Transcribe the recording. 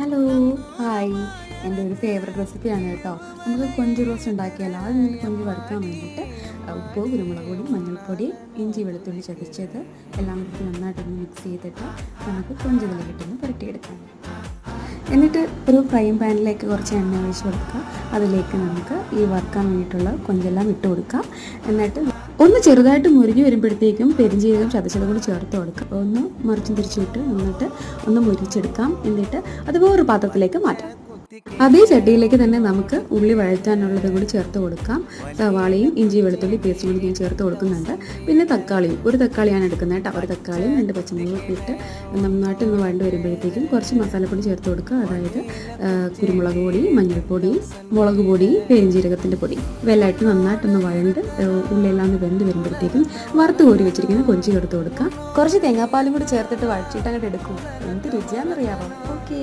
Hello, hi. എൻ്റെ ഒരു favourite റെസിപ്പിയാണ് കേട്ടോ. നമുക്ക് കൊഞ്ച് റോസ്റ്റ് ഉണ്ടാക്കിയാലോ. അത് നിന്ന് കൊഞ്ച് വറുക്കാൻ വേണ്ടിയിട്ട് ഉപ്പ്, കുരുമുളക് പൊടി, മഞ്ഞൾപ്പൊടി, ഇഞ്ചി വെളുത്തുള്ളി ചതച്ചത് എല്ലാം കൂടി നന്നായിട്ടൊന്ന് മിക്സ് ചെയ്തിട്ട് നമുക്ക് കൊഞ്ച് ഇതിലേക്കിട്ടൊന്ന് പുരട്ടിയെടുക്കാം. എന്നിട്ട് ഒരു ഫ്രൈയിങ് പാനിലേക്ക് കുറച്ച് എണ്ണ ഒഴിച്ച് കൊടുക്കുക. അതിലേക്ക് നമുക്ക് ഈ വറുക്കാൻ വേണ്ടിയിട്ടുള്ള കൊഞ്ചെല്ലാം ഇട്ട് കൊടുക്കാം. എന്നിട്ട് ഒന്ന് ചെറുതായിട്ട് മുരിഞ്ഞ് വരുമ്പോഴത്തേക്കും പെരിഞ്ജീരകം ചതച്ചത് കൂടി ചേർത്ത് കൊടുക്കുക. ഒന്ന് മറിച്ചും തിരിച്ചിട്ട് എന്നിട്ട് ഒന്ന് മുരിച്ചെടുക്കാം. എന്നിട്ട് അത് വേറൊരു പാത്രത്തിലേക്ക് മാറ്റാം. അതേ ചട്ടിയിലേക്ക് തന്നെ നമുക്ക് ഉള്ളി വഴറ്റാനുള്ളത് കൂടി ചേർത്ത് കൊടുക്കാം. സവാളയും ഇഞ്ചി വെളുത്തുള്ളി പേസ്റ്റും കൂടി ഞാൻ ചേർത്ത് കൊടുക്കുന്നുണ്ട്. പിന്നെ തക്കാളിയും, ഒരു തക്കാളിയാണ് എടുക്കുന്നത് കേട്ടോ. ഒരു തക്കാളിയും 2 പച്ചമുളകും ഇട്ട് നന്നായിട്ട് ഒന്ന് വഴണ്ട് വരുമ്പോഴത്തേക്കും കുറച്ച് മസാലപ്പൊടി ചേർത്ത് കൊടുക്കുക. അതായത് കുരുമുളക് പൊടി, മഞ്ഞൾപ്പൊടി, മുളക് പൊടി, പെരിഞ്ജീരകത്തിൻ്റെ പൊടി ഇവയെല്ലാമായിട്ട് നന്നായിട്ടൊന്ന് വഴണ്ട് ഉള്ളിയെല്ലാം ഒന്ന് വെന്ത് വരുമ്പോഴത്തേക്കും വറുത്ത് കോരി വെച്ചിരിക്കുന്ന കൊഞ്ച് ചേർത്ത് കൊടുക്കുക. കുറച്ച് തേങ്ങാപ്പാലും കൂടി ചേർത്തിട്ട് വഴച്ചിട്ട് അങ്ങോട്ട് എടുക്കും. എന്ത് രുചിയാണെന്നറിയാമോ? ഓക്കെ.